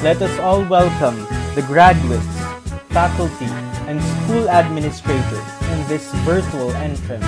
let us all welcome the graduates, faculty, and school administrators in this virtual entrance.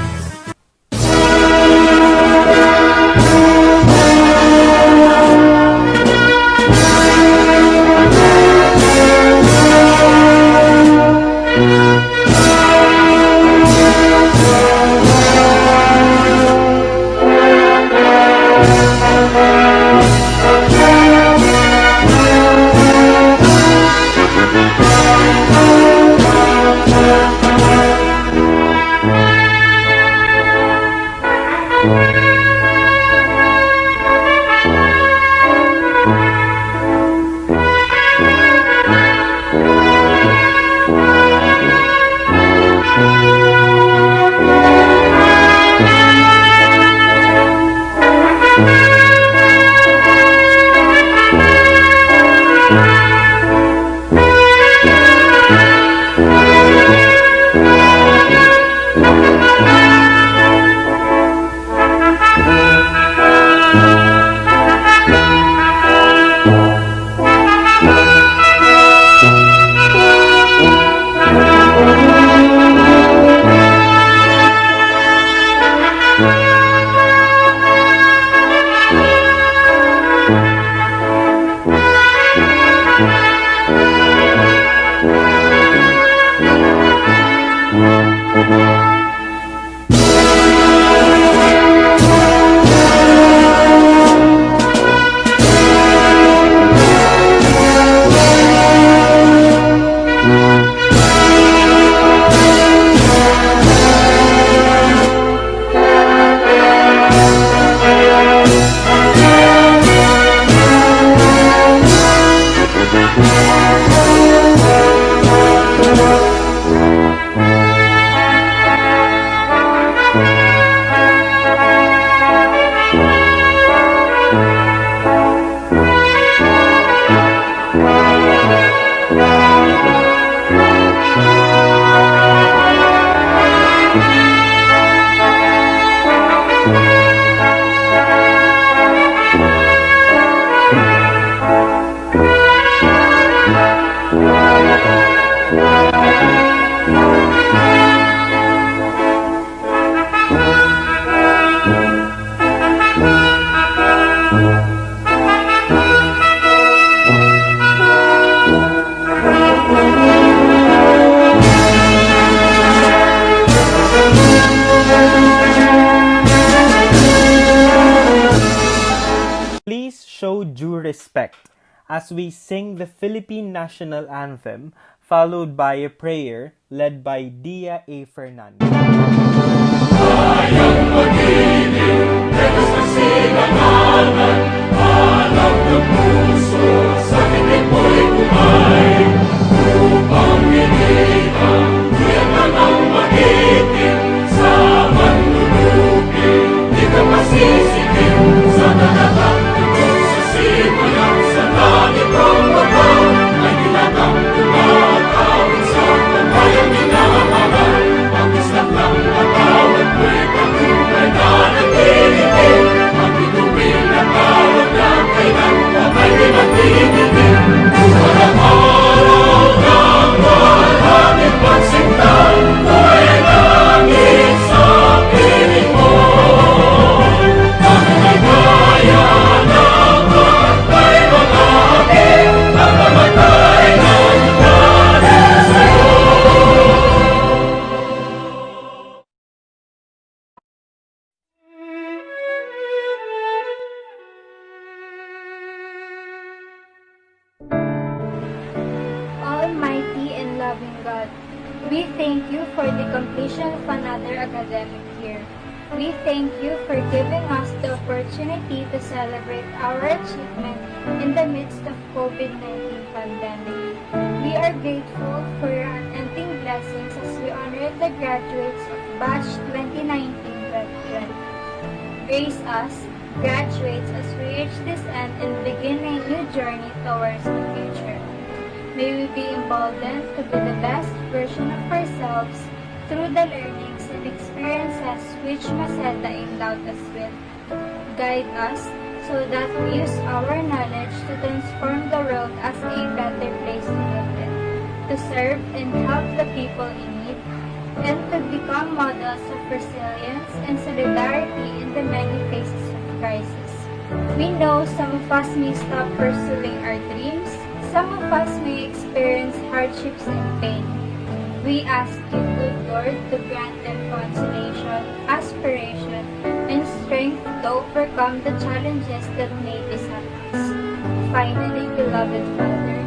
Please show due respect as we sing the Philippine National Anthem, followed by a prayer led by Dia A. Fernandez. Bayang mag-ibig, lekas na silanganan, alam ng puso, sa tinig mo'y kumain. Upang inilang, tuyan na ng magiting, sa manlulupin, di ka masisikin, sa talagang tugtog sa simulang, sa langit ang babang, ay nilagang tumatawid sa pagbayang minamahal, ang isang lang natawag mo'y pagtunay na nagtititin, ang bituin na tawag na kailan na may dinatitigin. Walang araw ng maraming pagsintan, mo'y langit sa piling mo. Kami ay kaya ng pagkay malapit, ang namatay ng dahil sa'yo. Almighty and loving God, we thank you for the completion of another academic year. We thank you for giving us the opportunity to celebrate our achievement in the midst of COVID-19 pandemic. We are grateful for your unending blessings as we honor the graduates of Batch 2019-2020. Grace us, graduates, as we reach this end and begin a new journey towards the future. May we be emboldened to be the best version of ourselves through the learnings and experiences which Maceda endowed us with. Guide us, so that we use our knowledge to transform the world as a better place to live in, to serve and help the people in need, and to become models of resilience and solidarity in the many phases of crisis. We know some of us may stop pursuing our dreams, some of us may experience hardships and pain. We ask you, good Lord, to grant them consolation, aspiration, and strength to overcome the challenges that may beset us. Finally, beloved Father,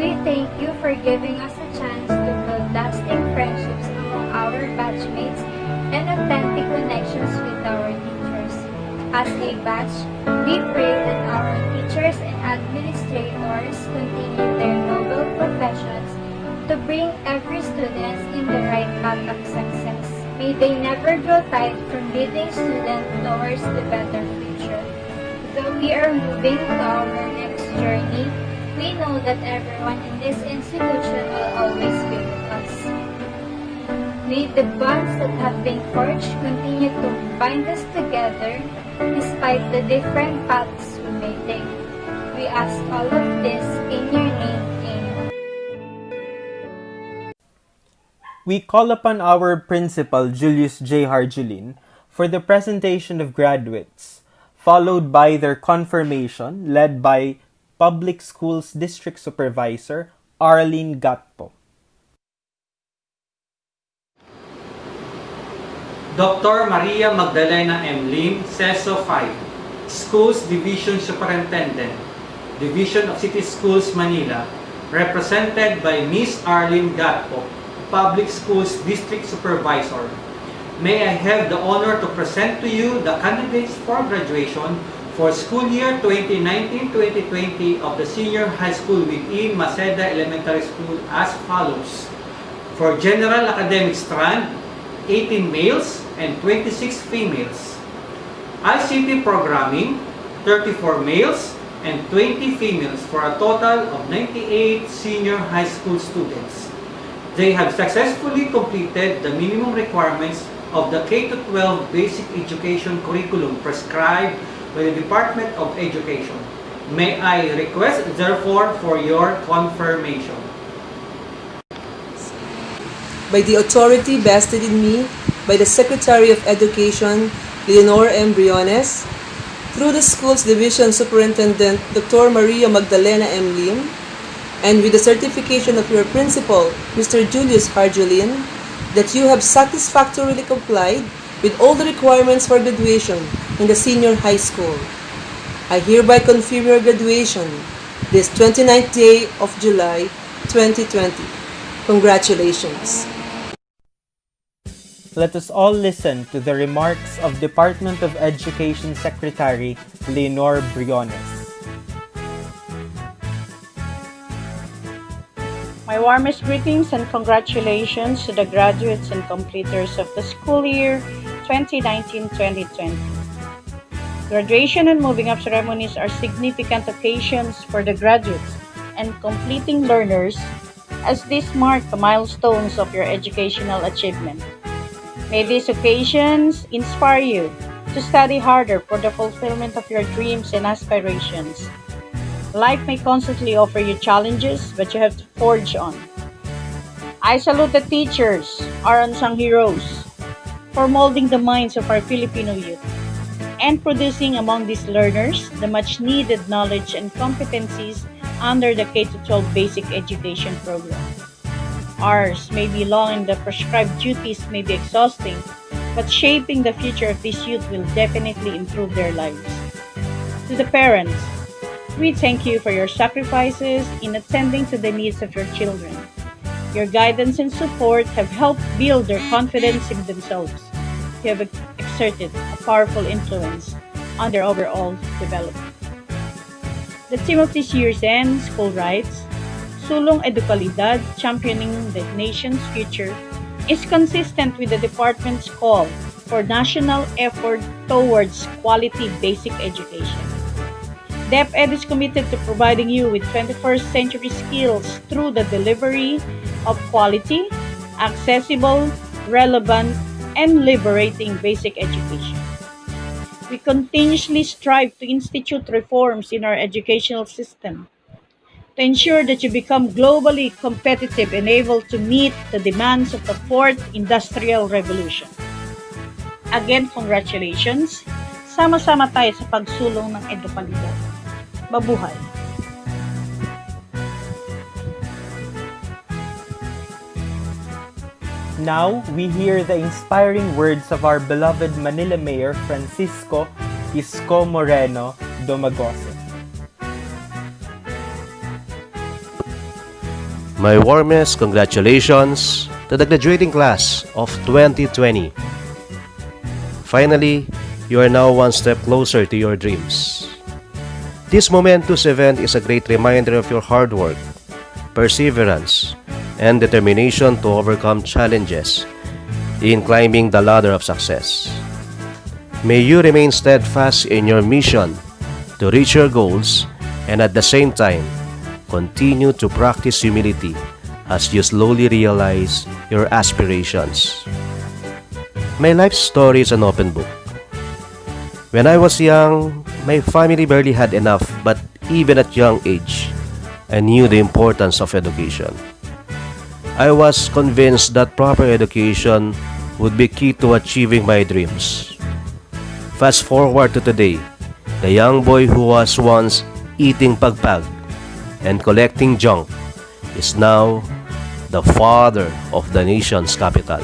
we thank you for giving us a chance to build lasting friendships among our batchmates and authentic connections with our teachers. As a batch, we pray that our teachers and administrators continue their noble professions to bring every student in the right path of success. May they never grow tired from leading students towards the better future. Though we are moving to our next journey, we know that everyone in this institution will always be with us. May the bonds that have been forged continue to bind us together despite the different paths we may take. We ask all of this in your name. Amen. We call upon our principal, Julius J. Harjulin, for the presentation of graduates, followed by their confirmation, led by Public Schools District Supervisor Arlene Gatpo. Dr. Maria Magdalena M. Lim, CESO 5, Schools Division Superintendent, Division of City Schools, Manila, represented by Ms. Arlene Gatpo, Public Schools District Supervisor. May I have the honor to present to you the candidates for graduation for school year 2019-2020 of the senior high school within Maceda Elementary School as follows. For General Academic Strand, 18 males and 26 females. ICT Programming, 34 males and 20 females for a total of 98 senior high school students. They have successfully completed the minimum requirements of the K-12 basic education curriculum prescribed by the Department of Education. May I request, therefore, for your confirmation. By the authority vested in me by the Secretary of Education, Leonor M. Briones, through the Schools Division Superintendent, Dr. Maria Magdalena M. Lim, and with the certification of your principal, Mr. Julius Harjulin, that you have satisfactorily complied with all the requirements for graduation in the senior high school. I hereby confirm your graduation this 29th day of July, 2020. Congratulations. Let us all listen to the remarks of Department of Education Secretary Leonor Briones. My warmest greetings and congratulations to the graduates and completers of the school year 2019-2020. Graduation and moving up ceremonies are significant occasions for the graduates and completing learners, as these mark the milestones of your educational achievement. May these occasions inspire you to study harder for the fulfillment of your dreams and aspirations. Life may constantly offer you challenges, but you have to forge on. I salute the teachers, our unsung heroes, for molding the minds of our Filipino youth and producing among these learners the much-needed knowledge and competencies under the K-12 basic education program. Ours may be long and the prescribed duties may be exhausting, but shaping the future of this youth will definitely improve their lives. To the parents, we thank you for your sacrifices in attending to the needs of your children. Your guidance and support have helped build their confidence in themselves. You have exerted a powerful influence on their overall development. The theme of this year's end, School Rights, Sulong Edukalidad, Championing the Nation's Future, is consistent with the department's call for national effort towards quality basic education. DepEd is committed to providing you with 21st century skills through the delivery of quality, accessible, relevant, and liberating basic education. We continuously strive to institute reforms in our educational system to ensure that you become globally competitive and able to meet the demands of the fourth industrial revolution. Again, congratulations. Sama-sama tayo sa pagsulong ng edukalidad. Mabuhay! Now, we hear the inspiring words of our beloved Manila Mayor Francisco Isko Moreno Domagose. My warmest congratulations to the graduating class of 2020. Finally, you are now one step closer to your dreams. This momentous event is a great reminder of your hard work, perseverance, and determination to overcome challenges in climbing the ladder of success. May you remain steadfast in your mission to reach your goals and at the same time, continue to practice humility as you slowly realize your aspirations. My life story is an open book. When I was young, my family barely had enough, but even at young age, I knew the importance of education. I was convinced that proper education would be key to achieving my dreams. Fast forward to today, the young boy who was once eating pagpag and collecting junk is now the father of the nation's capital.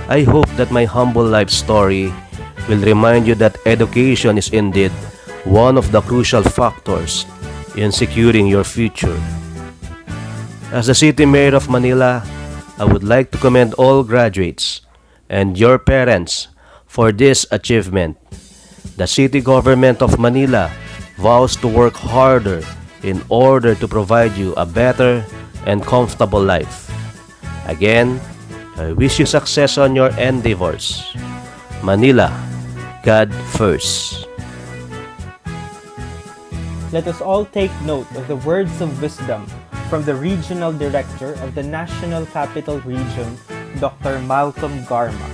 I hope that my humble life story will remind you that education is indeed one of the crucial factors in securing your future. As the City Mayor of Manila, I would like to commend all graduates and your parents for this achievement. The City Government of Manila vows to work harder in order to provide you a better and comfortable life. Again, I wish you success on your endeavors. Manila, God first. Let us all take note of the words of wisdom from the Regional Director of the National Capital Region, Dr. Malcolm Garma.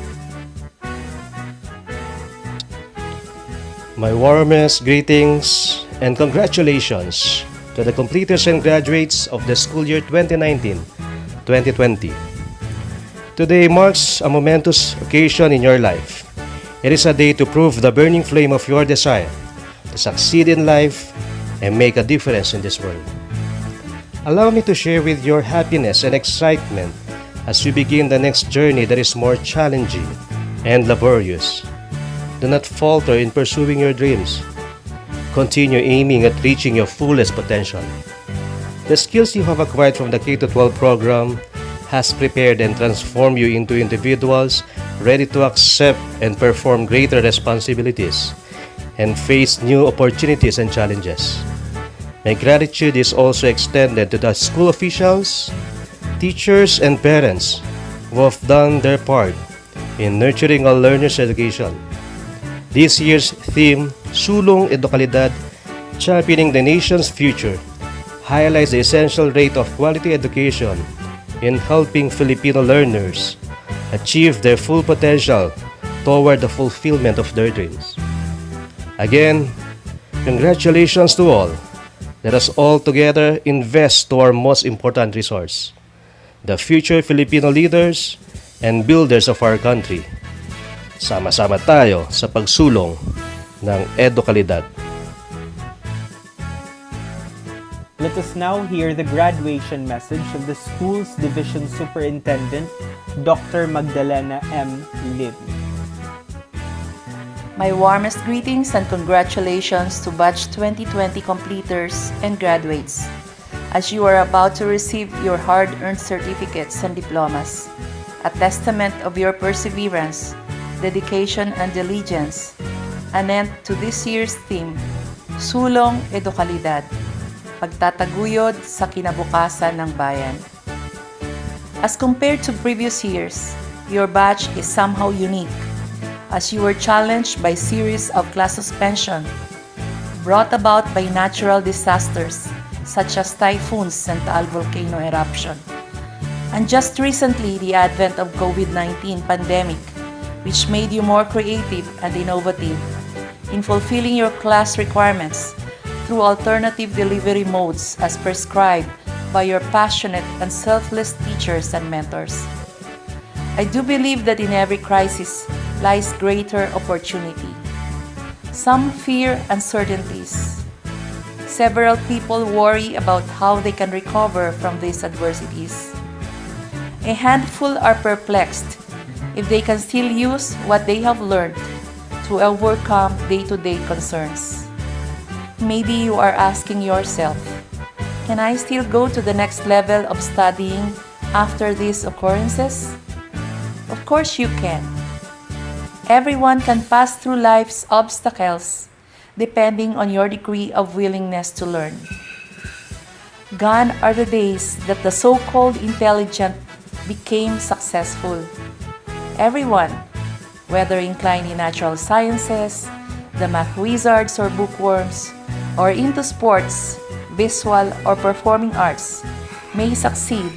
My warmest greetings and congratulations to the completers and graduates of the school year 2019-2020. Today marks a momentous occasion in your life. It is a day to prove the burning flame of your desire to succeed in life and make a difference in this world. Allow me to share with your happiness and excitement as you begin the next journey that is more challenging and laborious. Do not falter in pursuing your dreams. Continue aiming at reaching your fullest potential. The skills you have acquired from the K-12 program has prepared and transformed you into individuals ready to accept and perform greater responsibilities and face new opportunities and challenges. My gratitude is also extended to the school officials, teachers, and parents who have done their part in nurturing a learner's education. This year's theme, Sulong Edukalidad, Championing the Nation's Future, highlights the essential rate of quality education in helping Filipino learners achieve their full potential toward the fulfillment of their dreams. Again, congratulations to all. Let us all together invest to our most important resource, the future Filipino leaders and builders of our country. Sama-sama tayo sa pagsulong ng edukalidad. Let us now hear the graduation message of the school's Division Superintendent, Dr. Magdalena M. Lim. My warmest greetings and congratulations to Batch 2020 completers and graduates as you are about to receive your hard-earned certificates and diplomas, a testament of your perseverance, dedication, and diligence, an end to this year's theme, Sulong Edukalidad, pagtataguyod sa kinabukasan ng bayan. As compared to previous years, your batch is somehow unique as you were challenged by series of class suspension brought about by natural disasters such as typhoons and Taal volcano eruption. And just recently, the advent of COVID-19 pandemic, which made you more creative and innovative in fulfilling your class requirements through alternative delivery modes as prescribed by your passionate and selfless teachers and mentors. I do believe that in every crisis lies greater opportunity. Some fear uncertainties. Several people worry about how they can recover from these adversities. A handful are perplexed if they can still use what they have learned to overcome day-to-day concerns. Maybe you are asking yourself, can I still go to the next level of studying after these occurrences? Of course you can. Everyone can pass through life's obstacles depending on your degree of willingness to learn. Gone are the days that the so-called intelligent became successful. Everyone, whether inclined in natural sciences, the math wizards or bookworms, or into sports, visual or performing arts, may succeed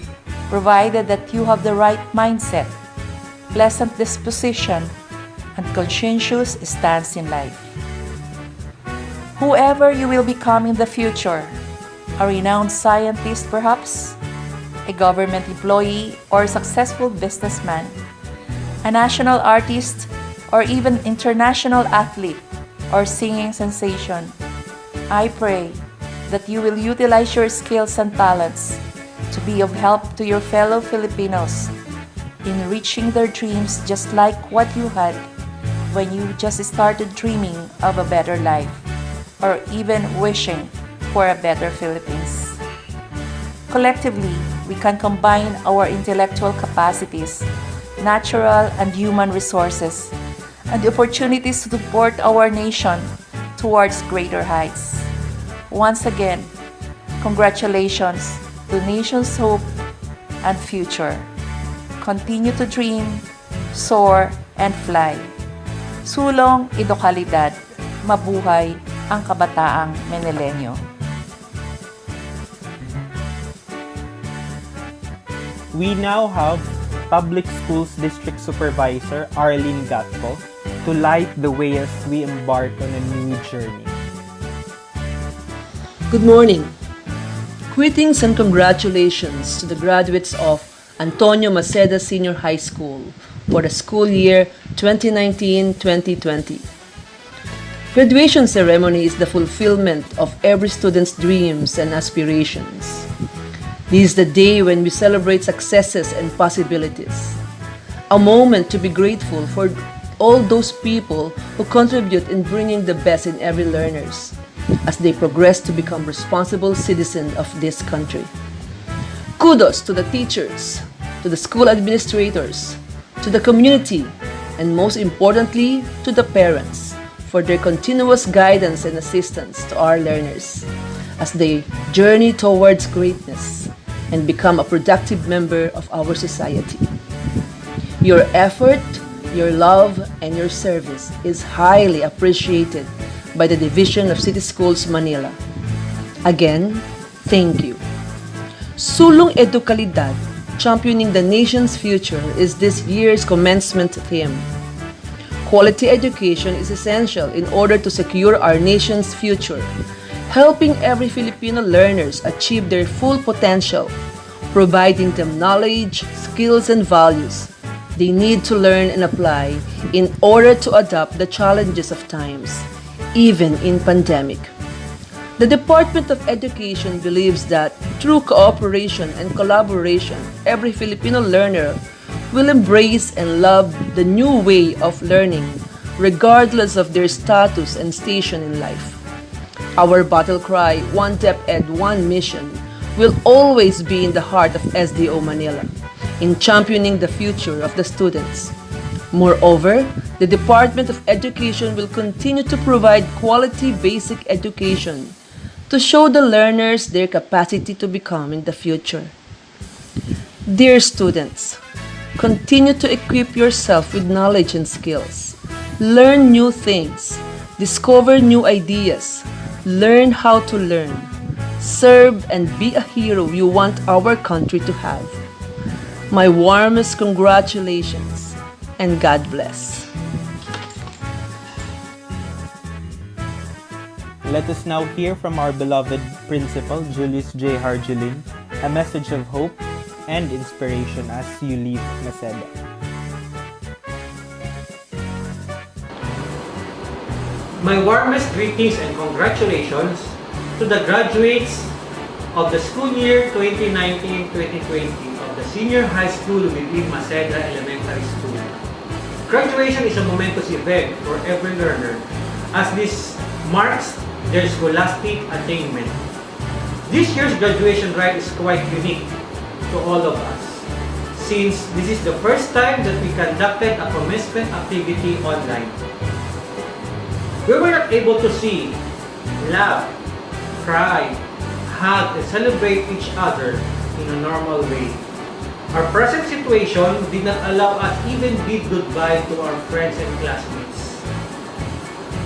provided that you have the right mindset, pleasant disposition, and conscientious stance in life. Whoever you will become in the future, a renowned scientist perhaps, a government employee or successful businessman, a national artist or even international athlete or singing sensation, I pray that you will utilize your skills and talents to be of help to your fellow Filipinos in reaching their dreams just like what you had when you just started dreaming of a better life or even wishing for a better Philippines. Collectively, we can combine our intellectual capacities, natural and human resources, and the opportunities to support our nation towards greater heights. Once again, congratulations to the nation's hope and future. Continue to dream, soar, and fly. Sulong Idokalidad, mabuhay ang kabataang Menilenyo. We now have Public Schools District Supervisor Arlene Gatco to light the way as we embark on a new journey. Good morning. Greetings and congratulations to the graduates of Antonio Maceda Senior High School for the school year 2019-2020. Graduation ceremony is the fulfillment of every student's dreams and aspirations. This is the day when we celebrate successes and possibilities. A moment to be grateful for all those people who contribute in bringing the best in every learners as they progress to become responsible citizens of this country. Kudos to the teachers, to the school administrators, to the community, and most importantly, to the parents for their continuous guidance and assistance to our learners as they journey towards greatness and become a productive member of our society. Your effort, your love, and your service is highly appreciated by the Division of City Schools Manila. Again, thank you. Sulong Edukalidad, championing the nation's future is this year's commencement theme. Quality education is essential in order to secure our nation's future, helping every Filipino learners achieve their full potential, providing them knowledge, skills, and values they need to learn and apply in order to adapt the challenges of times, even in pandemic. The Department of Education believes that through cooperation and collaboration, every Filipino learner will embrace and love the new way of learning regardless of their status and station in life. Our battle cry, One DepEd, One Mission, will always be in the heart of SDO Manila in championing the future of the students. Moreover, the Department of Education will continue to provide quality basic education to show the learners their capacity to become in the future. Dear students, continue to equip yourself with knowledge and skills. Learn new things, discover new ideas, learn how to learn, serve and be a hero you want our country to have. My warmest congratulations and God bless. Let us now hear from our beloved Principal, Julius J. Harjulin, a message of hope and inspiration as you leave Maceda. My warmest greetings and congratulations to the graduates of the school year 2019-2020 of the senior high school within Maceda Elementary School. Graduation is a momentous event for every learner as this marks their scholastic attainment. This year's graduation rite is quite unique to all of us since this is the first time that we conducted a commencement activity online. We were not able to see, laugh, cry, hug, and celebrate each other in a normal way. Our present situation did not allow us even bid goodbye to our friends and classmates.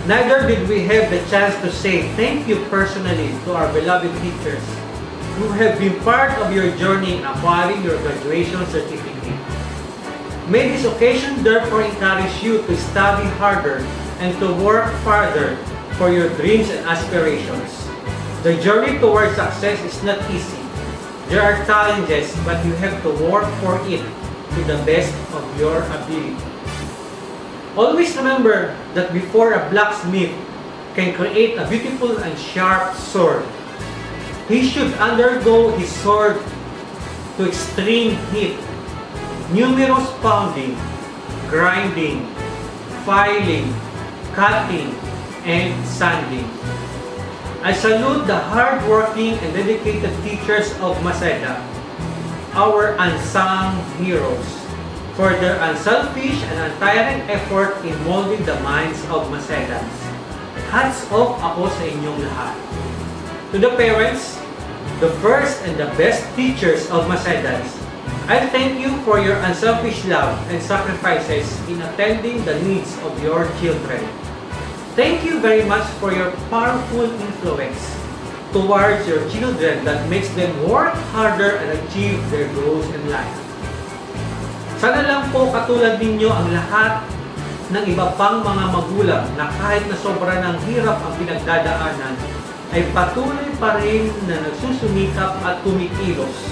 Neither did we have the chance to say thank you personally to our beloved teachers who have been part of your journey in acquiring your graduation certificate. May this occasion therefore encourage you to study harder and to work farther for your dreams and aspirations. The journey towards success is not easy. There are challenges, but you have to work for it to the best of your ability. Always remember that before a blacksmith can create a beautiful and sharp sword, he should undergo his sword to extreme heat, numerous pounding, grinding, filing, cutting, and sanding. I salute the hard-working and dedicated teachers of Maceda, our unsung heroes, for their unselfish and untiring effort in molding the minds of Macedans. Hats off ako sa inyong lahat. To the parents, the first and the best teachers of Macedans, I thank you for your unselfish love and sacrifices in attending the needs of your children. Thank you very much for your powerful influence towards your children that makes them work harder and achieve their goals in life. Sana lang po katulad ninyo ang lahat ng iba pang mga magulang na kahit na sobra ng hirap ang pinagdadaanan, ay patuloy pa rin na nagsusumikap at kumikilos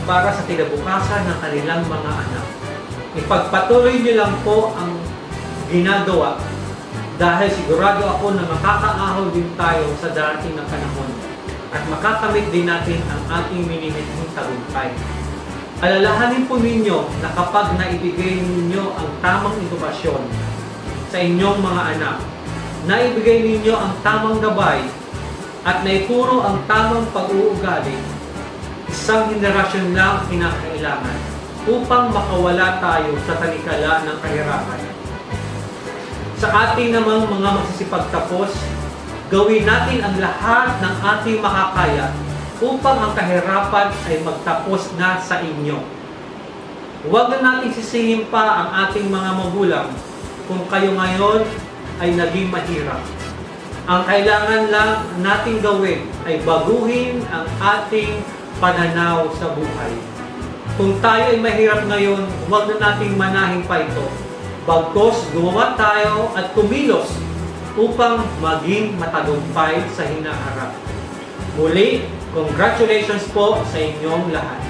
para sa kinabukasan ng kanilang mga anak. Ipagpatuloy niyo lang po ang ginagawa dahil sigurado ako na makakaahon din tayo sa darating na panahon at makakamit din natin ang ating minimithing tagumpay. Alalahanin po ninyo na kapag naibigay ninyo ang tamang edukasyon sa inyong mga anak, naibigay ninyo ang tamang gabay at naituro ang tamang pag-uugali, isang henerasyon lang kinakailangan upang makawala tayo sa talikala ng kahirapan. Sa ating namang mga magsisipagtapos, gawin natin ang lahat ng ating makakaya upang ang kahirapan ay magtapos na sa inyo. Huwag na natin sisihin pa ang ating mga magulang kung kayo ngayon ay naging mahirap. Ang kailangan lang nating gawin ay baguhin ang ating pananaw sa buhay. Kung tayo ay mahirap ngayon, huwag na nating manahin pa ito. Bagkus gumawa tayo at kumilos upang maging matagumpay sa hinaharap. Muli, congratulations po sa inyong lahat.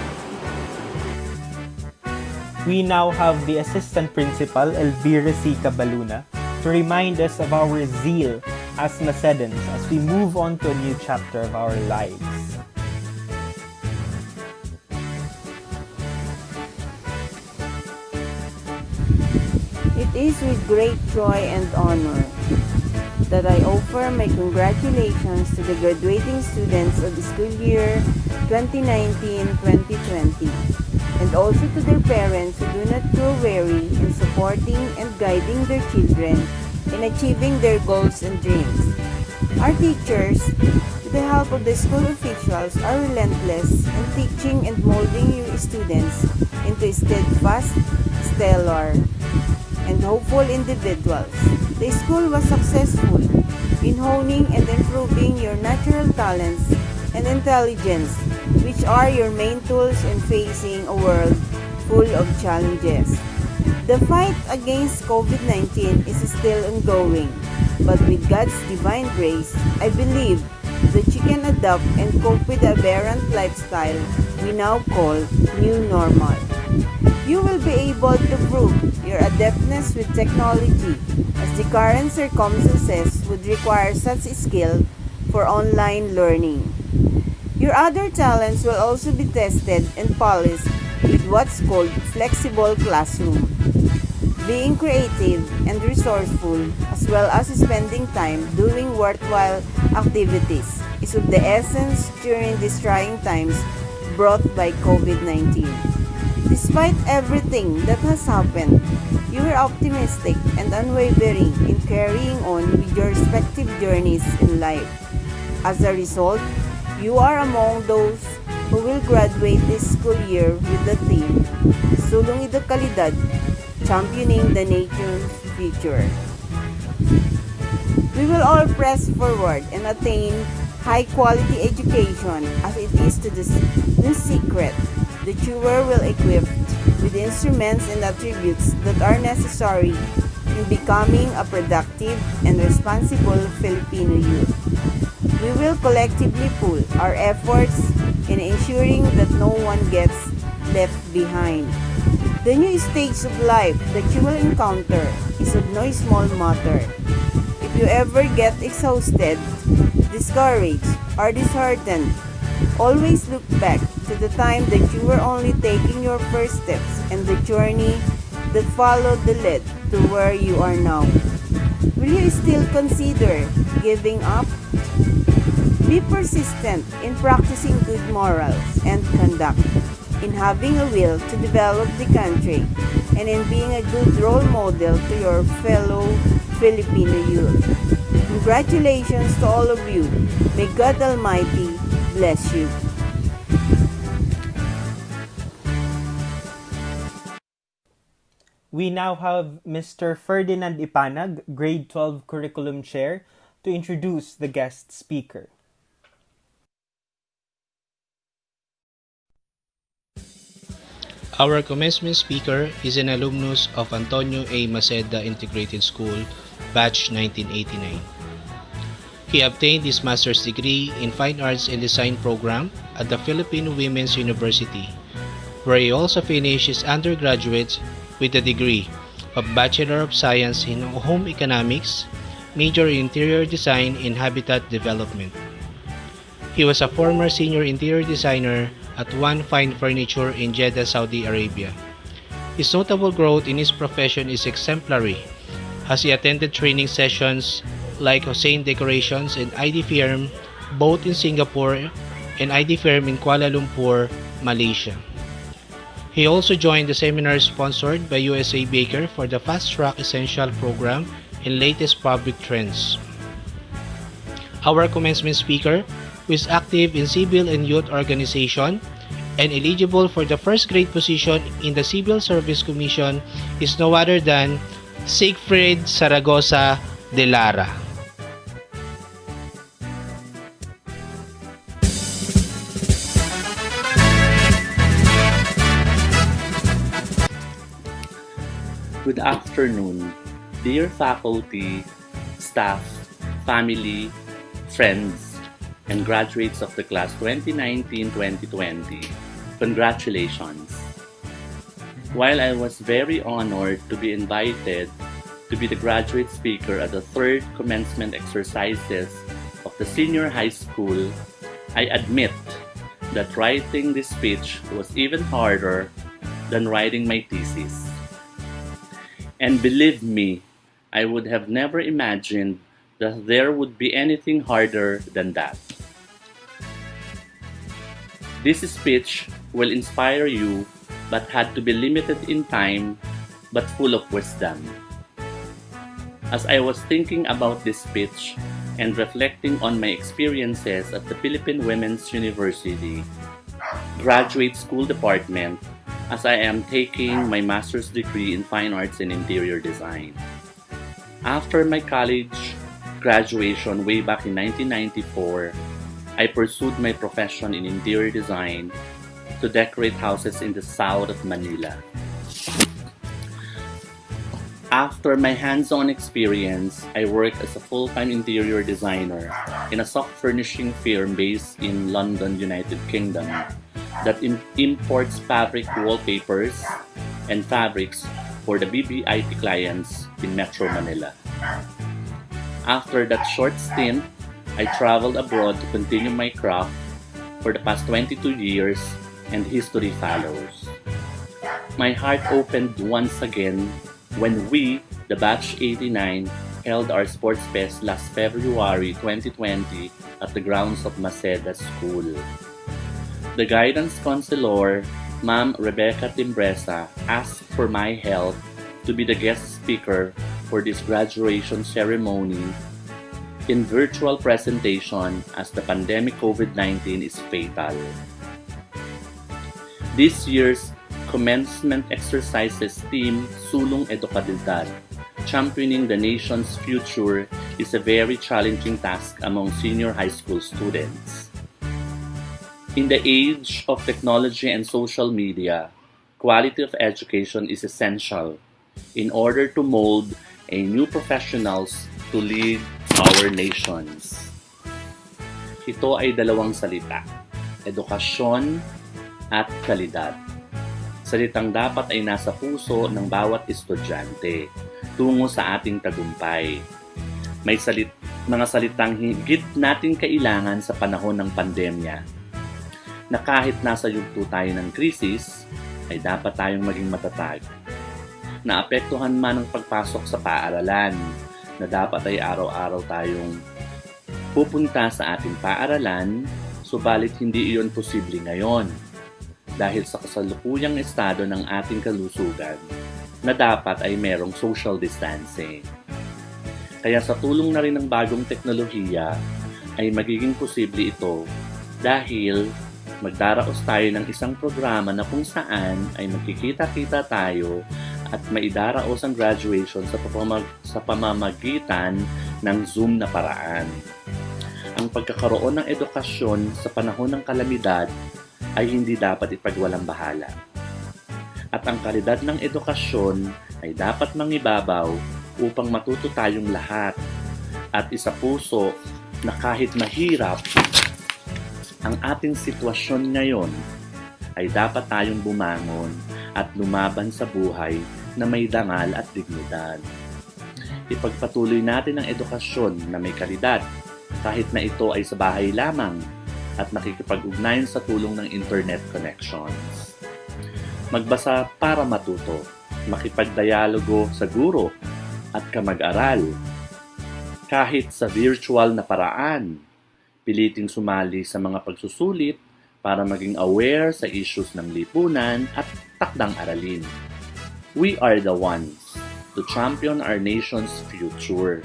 We now have the Assistant Principal, Elvira C. Cabaluna, to remind us of our zeal as Macedans as we move on to a new chapter of our lives. It is with great joy and honor that I offer my congratulations to the graduating students of the school year 2019-2020 and also to their parents who do not grow weary in supporting and guiding their children in achieving their goals and dreams. Our teachers, with the help of the school officials, are relentless in teaching and molding you students into steadfast, stellar, and hopeful individuals. The school was successful in honing and improving your natural talents and intelligence, which are your main tools in facing a world full of challenges. The fight against COVID-19 is still ongoing, But with God's divine grace, I believe that you can adapt and cope with the aberrant lifestyle we now call new normal. You will be able to prove your adeptness with technology, as the current circumstances would require such skill for online learning. Your other talents will also be tested and polished with what's called flexible classroom. Being creative and resourceful, as well as spending time doing worthwhile activities, is of the essence during these trying times brought by COVID-19. Despite everything that has happened, you are optimistic and unwavering in carrying on with your respective journeys in life. As a result, you are among those who will graduate this school year with the theme, Sulong Edukalidad, Championing the Nation's Future. We will all press forward and attain high-quality education, as it is to the new secret that you will equipped with instruments and attributes that are necessary in becoming a productive and responsible Filipino youth. We will collectively pool our efforts in ensuring that no one gets left behind. The new stage of life that you will encounter is of no small matter. If you ever get exhausted, discouraged, or disheartened, always look back to the time that you were only taking your first steps and the journey that followed the lead to where you are now. Will you still consider giving up? Be persistent in practicing good morals and conduct, in having a will to develop the country, and in being a good role model to your fellow Filipino youth. Congratulations to all of you. May God Almighty bless you. We now have Mr. Ferdinand Ipanag, Grade 12 Curriculum Chair, to introduce the guest speaker. Our commencement speaker is an alumnus of Antonio A. Maceda Integrated School, Batch 1989. He obtained his master's degree in Fine Arts and Design program at the Philippine Women's University, where he also finished his undergraduate with the degree of Bachelor of Science in Home Economics, major in Interior Design and Habitat Development. He was a former senior interior designer at One Fine Furniture in Jeddah, Saudi Arabia. His notable growth in his profession is exemplary, as he attended training sessions like Hussein Decorations and ID Firm both in Singapore and ID Firm in Kuala Lumpur, Malaysia. He also joined the seminars sponsored by USA Baker for the Fast Track Essential Program and latest public trends. Our commencement speaker, who is active in civil and youth organization and eligible for the first grade position in the Civil Service Commission, is no other than Siegfried Zaragoza de Lara. Good afternoon, dear faculty, staff, family, friends, and graduates of the class 2019-2020. Congratulations! While I was very honored to be invited to be the graduate speaker at the third commencement exercises of the senior high school, I admit that writing this speech was even harder than writing my thesis. And believe me, I would have never imagined that there would be anything harder than that. This speech will inspire you, but had to be limited in time, but full of wisdom. As I was thinking about this speech and reflecting on my experiences at the Philippine Women's University Graduate School Department, as I am taking my master's degree in Fine Arts and Interior Design. After my college graduation way back in 1994, I pursued my profession in interior design to decorate houses in the south of Manila. After my hands-on experience, I worked as a full-time interior designer in a soft furnishing firm based in London, United Kingdom, that imports fabric wallpapers and fabrics for the BBIT clients in Metro Manila. After that short stint, I traveled abroad to continue my craft for the past 22 years, and history follows. My heart opened once again when we, the Batch 89, held our sports fest last February 2020 at the grounds of Maceda School. The guidance counselor, Ma'am Rebecca Timbresa, asked for my help to be the guest speaker for this graduation ceremony in virtual presentation as the pandemic COVID-19 is fatal. This year's commencement exercises theme, Sulong Edukalidad, championing the nation's future, is a very challenging task among senior high school students. In the age of technology and social media, quality of education is essential in order to mold a new professionals to lead our nations. Ito ay dalawang salita, edukasyon at kalidad. Salitang dapat ay nasa puso ng bawat estudyante tungo sa ating tagumpay. May mga salitang higit natin kailangan sa panahon ng pandemya, na kahit nasa yugto tayo ng krisis, ay dapat tayong maging matatag. Naapektuhan man ang pagpasok sa paaralan, na dapat ay araw-araw tayong pupunta sa ating paaralan, subalit hindi iyon posible ngayon dahil sa kasalukuyang estado ng ating kalusugan na dapat ay merong social distancing. Kaya sa tulong na rin ng bagong teknolohiya ay magiging posible ito dahil magdaraos tayo ng isang programa na kung saan ay magkikita-kita tayo at maidaraos ang graduation sa pamamagitan ng Zoom na paraan. Ang pagkakaroon ng edukasyon sa panahon ng kalamidad ay hindi dapat ipagwalang bahala. At ang kalidad ng edukasyon ay dapat mangibabaw upang matuto tayong lahat at isa puso na kahit mahirap ang ating sitwasyon ngayon, ay dapat tayong bumangon at lumaban sa buhay na may dangal at dignidad. Ipagpatuloy natin ang edukasyon na may kalidad kahit na ito ay sa bahay lamang at nakikipag-ugnayan sa tulong ng internet connections. Magbasa para matuto, makipagdialogo sa guro at kamag-aral. Kahit sa virtual na paraan, piliting sumali sa mga pagsusulit para maging aware sa issues ng lipunan at takdang aralin. We are the ones to champion our nation's future.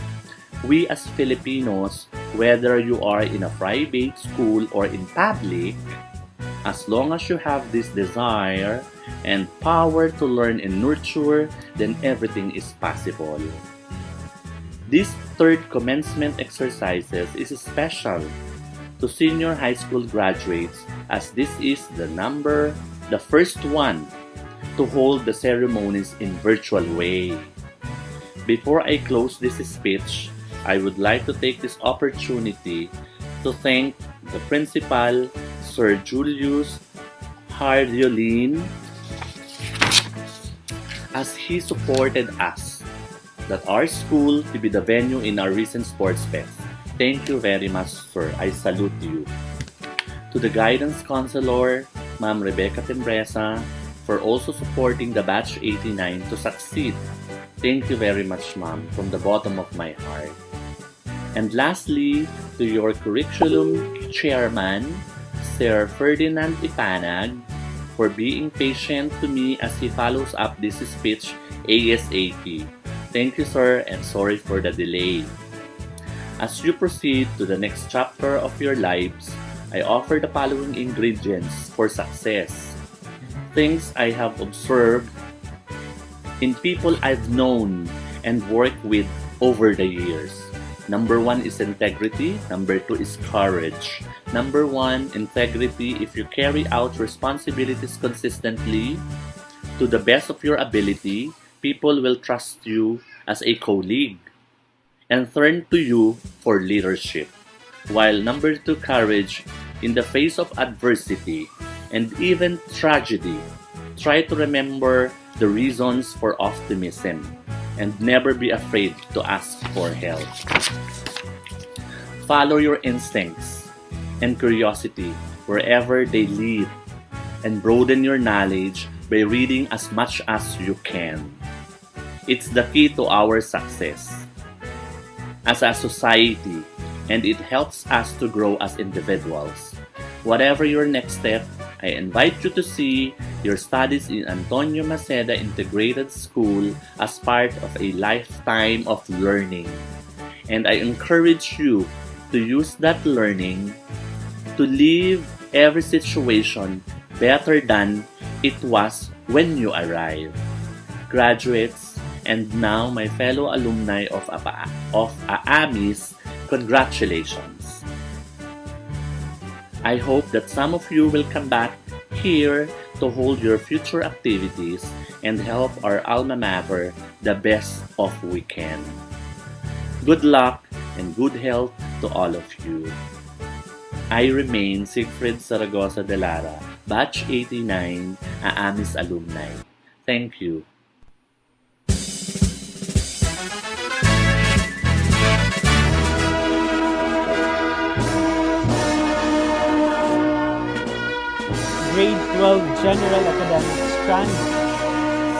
We as Filipinos, whether you are in a private school or in public, as long as you have this desire and power to learn and nurture, then everything is possible. This third commencement exercises is special to senior high school graduates as this is the first one to hold the ceremonies in virtual way. Before I close this speech, I would like to take this opportunity to thank the principal, Sir Julius Hardiolin, as he supported us, that our school to be the venue in our recent sports fest. Thank you very much, sir. I salute you. To the guidance counselor, Ma'am Rebecca Timbresa, for also supporting the Batch 89 to succeed. Thank you very much, ma'am, from the bottom of my heart. And lastly, to your curriculum chairman, Sir Ferdinand Ipanag, for being patient to me as he follows up this speech ASAP. Thank you, sir, and sorry for the delay. As you proceed to the next chapter of your lives, I offer the following ingredients for success. Things I have observed in people I've known and worked with over the years. Number 1 is integrity. Number 2 is courage. Number 1, integrity. If you carry out responsibilities consistently to the best of your ability, people will trust you as a colleague and turn to you for leadership. While number two, courage in the face of adversity and even tragedy. Try to remember the reasons for optimism and never be afraid to ask for help. Follow your instincts and curiosity wherever they lead, and broaden your knowledge by reading as much as you can. It's the key to our success as a society, and it helps us to grow as individuals. Whatever your next step, I invite you to see your studies in Antonio Maceda Integrated School as part of a lifetime of learning. And I encourage you to use that learning to live every situation better than it was when you arrived. Graduates, and now my fellow alumni of AAMIS, congratulations. I hope that some of you will come back here to hold your future activities and help our alma mater the best of we can. Good luck and good health to all of you. I remain Siegfried Zaragoza de Lara, Batch 89, AAMIS alumni. Thank you. Grade 12 General Academic Strand,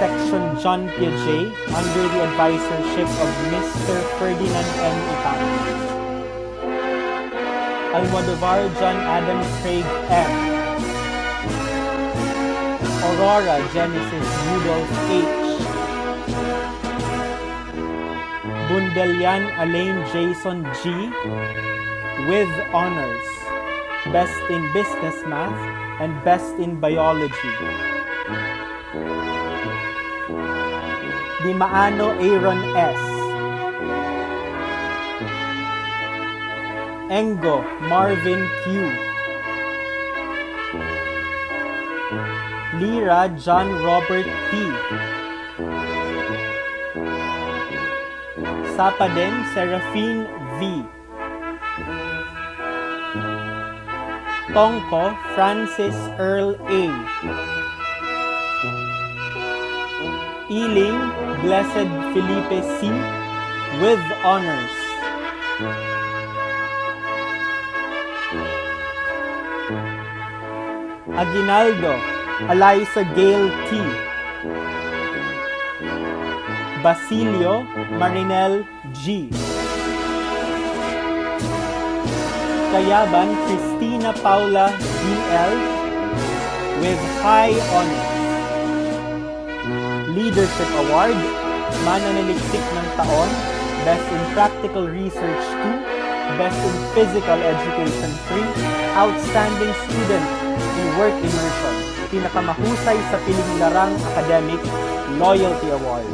Section John Piaget, under the advisorship of Mr. Ferdinand M. Ipan. Almodovar John Adam Craig M. Aurora Genesis Rudolph H. Bundelian Alain Jason G. with honors, Best in Business Math and Best in Biology. Dimaano Aaron S. Engo Marvin Q. Lira John Robert P. Sapaden Seraphine V. Tongko Francis Earl A. Ealing Blessed Felipe C. with honors. Aguinaldo Eliza Gale T. Basilio Marinel G. Kayaban Cristina Paula D.L. with high honors. Leadership Award, Mananaliksik ng Taon, Best in Practical Research 2, Best in Physical Education 3, Outstanding Student in Work Immersion, Pinakamahusay sa Pilinglarang Academic, Loyalty Award.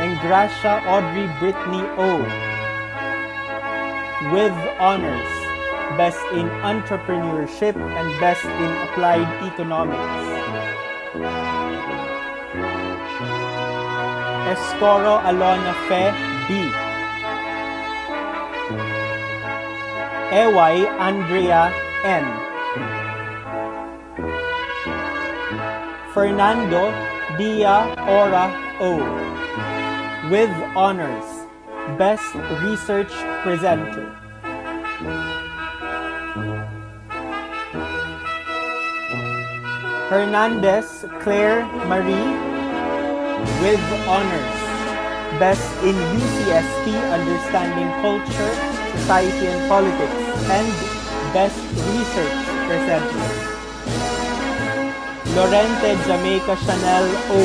Engracia Audrey Brittany O. with honors, Best in Entrepreneurship and Best in Applied Economics. Escoro Alona Fe B. Eway Andrea N. Fernando Dia Ora O. with honors, Best Research Presenter. Hernandez Claire Marie with honors, Best in UCSP Understanding Culture, Society and Politics, and Best Research Presenter. Lorente Jamaica Chanel O.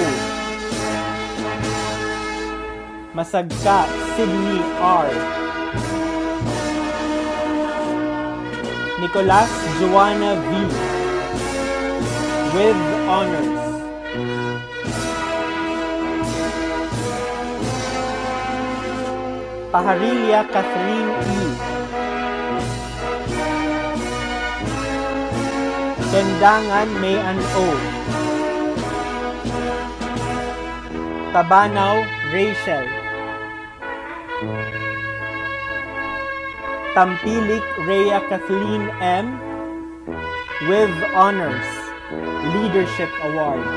Masagka Sydney R. Nicolas Joanna V. with honors. Paharilia Catherine E. Tendangan Mayan O. Tabanaw, Rachel. Tampilik, Rhea Kathleen M. with Honors, Leadership Award.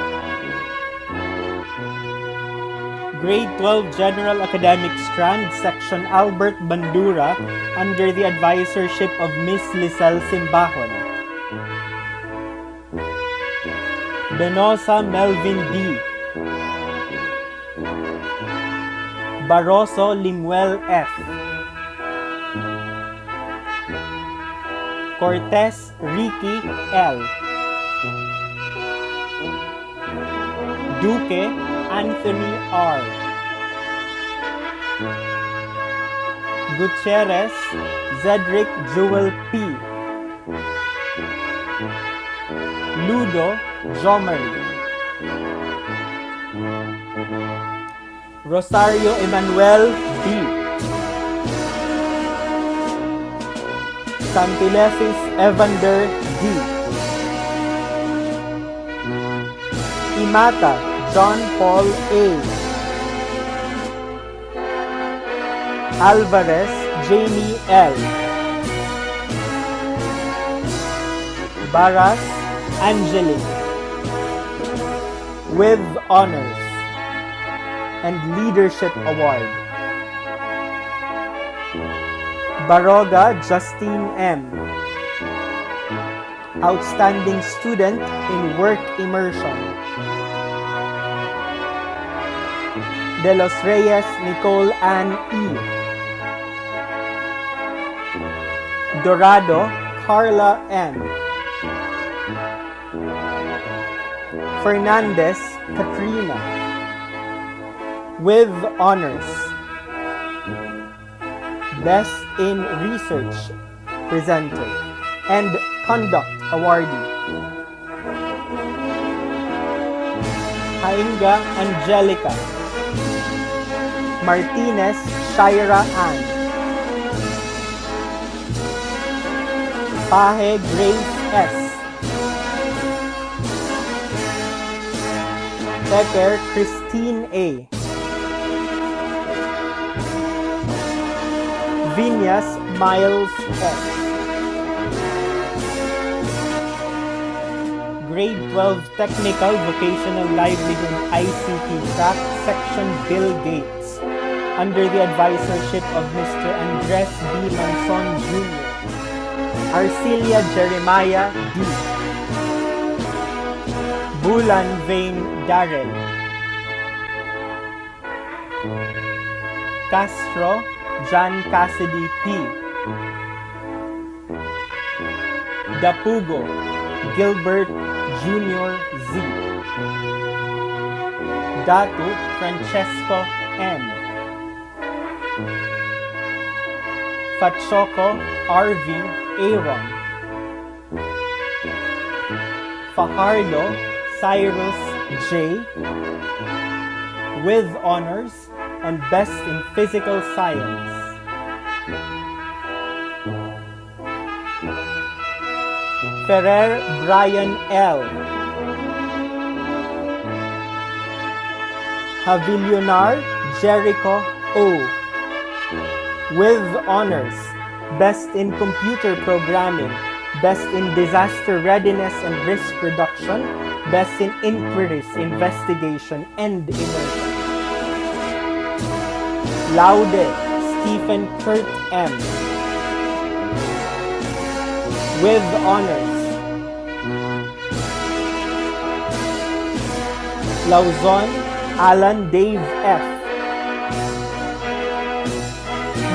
Grade 12 General Academic Strand, Section Albert Bandura, under the advisorship of Miss Lisel Simbahon. Benosa Melvin D. Barroso Limuel F. Cortez Ricky L. Duque Anthony R. Gutierrez Zedric Jewel P. Ludo Jomari. Rosario Emmanuel B. Santilesis Evander D. Imata John Paul A. Alvarez Jamie L. Barras Angelique with Honors and Leadership Award. Baroga Justine M. Outstanding Student in Work Immersion. De los Reyes Nicole Ann E. Dorado Carla M. Fernandez Katrina with Honors. Best in Research Presenter and Conduct Awardee. Hainga Angelica. Martinez Shaira Ann. Pahe Grace S. Becker Christine A. Vinyas Miles S. Grade 12 Technical Vocational Livelihood ICT Track Section Bill Gates under the advisorship of Mr. Andres B. Manson Jr. Arcelia Jeremiah D. Bulan Vane Darrell. Castro John Cassidy P. Dapugo Gilbert Jr. Z. Datu Francesco M. Fatshoko R.V. Aaron. Fajardo Cyrus J. with Honors and Best in Physical Science. Ferrer Brian L. Havilionar Jericho O. with Honors, Best in Computer Programming, Best in Disaster Readiness and Risk Reduction, Best in Inquiries, Investigation, and Immersion. Laude Stephen Kurt M. with Honors. Lauzon Alan Dave F.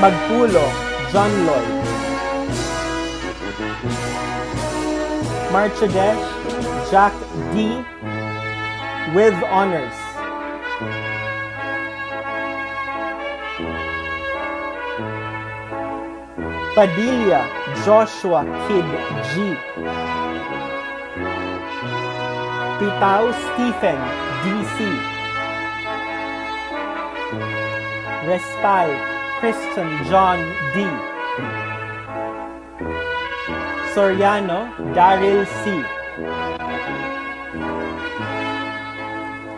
Magpulo John Lloyd. Marchadesh Jack D. with Honors. Padilla Joshua Kid G. Pitao Stephen DC. Respal Christian John D. Soriano Daryl C.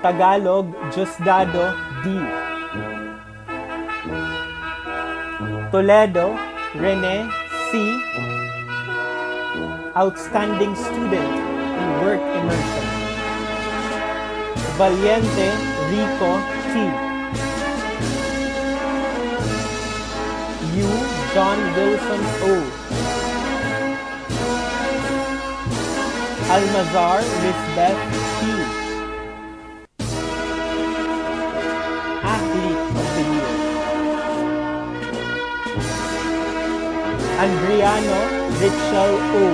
Tagalog, Diosdado D. Toledo, Rene C. Outstanding student in work immersion. Valiente Rico T. U. John Wilson O. Almazar Lisbeth P. Athlete of the Year. Andriano Richel O.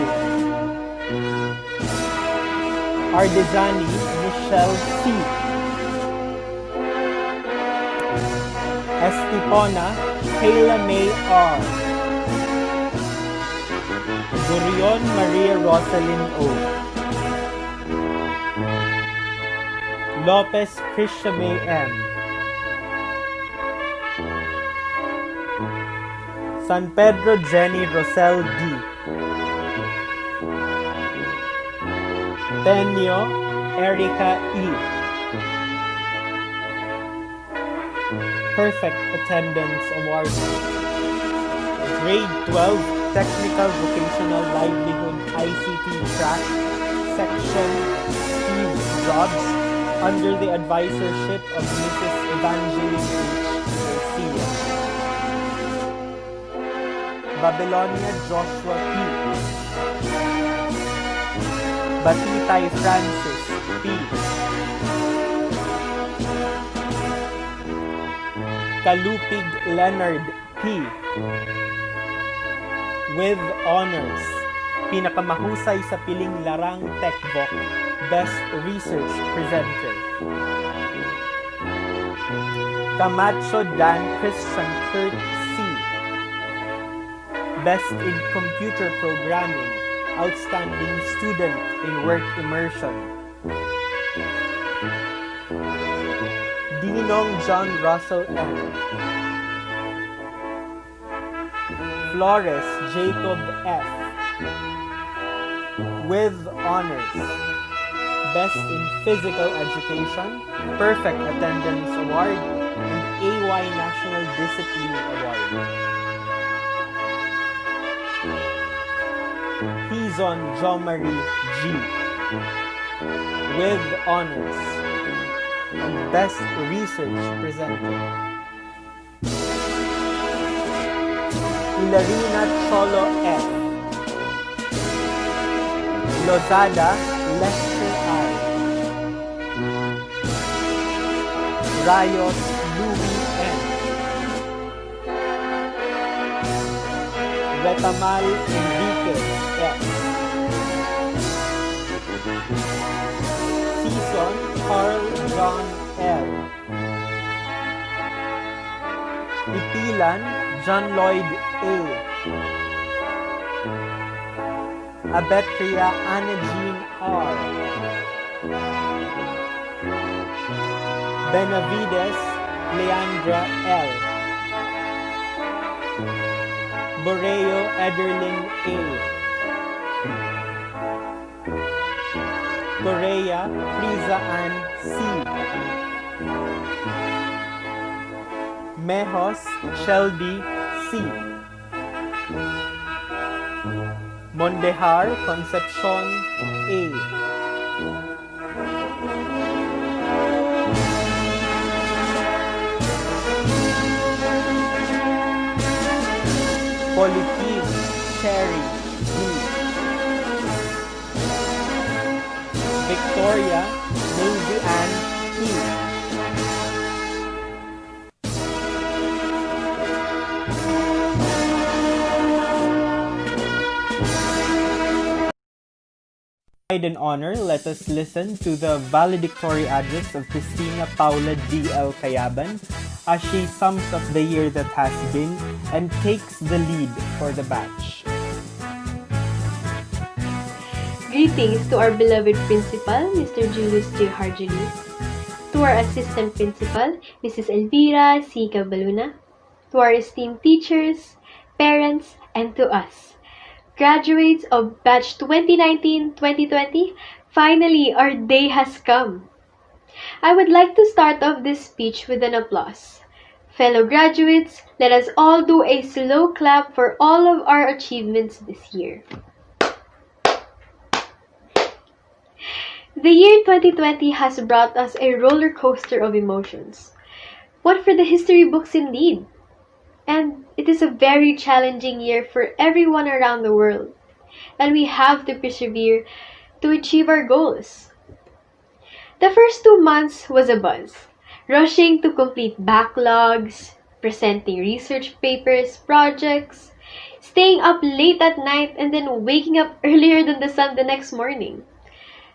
Ardizani Michelle C. Estipona Kayla May R. Gurion Maria Rosalyn O. Lopez Krisha May M. San Pedro Jenny Rosel D. Tenyo Erica E. Perfect Attendance Award. Grade 12 Technical Vocational Livelihood ICT Track Section Steve Jobs under the advisorship of Mrs. Evangeline H. Garcia. Babylonia Joshua P. Batitay Francis P. Kalupig Leonard P. With honors, pinakamahusay sa piling larang TechVoc, Best Research Presenter. Camacho Dan Christian Kurt C. Best in Computer Programming, Outstanding Student in Work Immersion. Dinong John Russell M. Flores Jacob F. With honors, Best in Physical Education, Perfect Attendance Award, and AY National Discipline Award. Hizon Jo-Marie G. With honors, and Best Research Presenter. Hilarina Cholo F. Lozada Lester I. Rayos Louis N. Retamal Enrique S. Season Carl John L. Ipilan John Lloyd A. Abetria Anna Jean R. Benavides Leandra L. Borreo Ederling A. Correa Friza Ann C. Mejos Shelby C. Mondejar Concepcion A. Politique Cherry D. Victoria Maisie Ann P. Pride and honor, let us listen to the valedictory address of Christina Paula D.L. Cayaban as she sums up the year that has been and takes the lead for the batch. Greetings to our beloved principal, Mr. Julius J. Harjuli, to our assistant principal, Mrs. Elvira C. Cabaluna, to our esteemed teachers, parents, and to us, graduates of batch 2019-2020. Finally, our day has come. I would like to start off this speech with an applause. Fellow graduates, let us all do a slow clap for all of our achievements this year. The year 2020 has brought us a roller coaster of emotions. One for the history books indeed. And it is a very challenging year for everyone around the world. And we have to persevere to achieve our goals. The first 2 months was a buzz, rushing to complete backlogs, presenting research papers, projects, staying up late at night and then waking up earlier than the sun the next morning,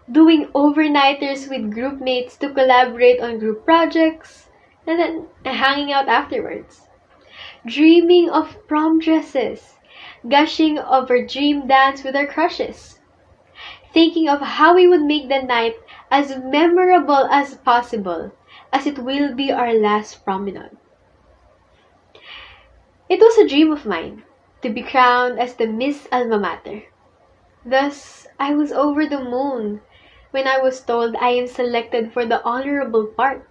doing overnighters with group mates to collaborate on group projects, and then hanging out afterwards, dreaming of prom dresses, gushing over dream dance with our crushes, thinking of how we would make the night as memorable as possible, as it will be our last promenade. It was a dream of mine to be crowned as the Miss Alma Mater. Thus, I was over the moon when I was told I am selected for the honorable part.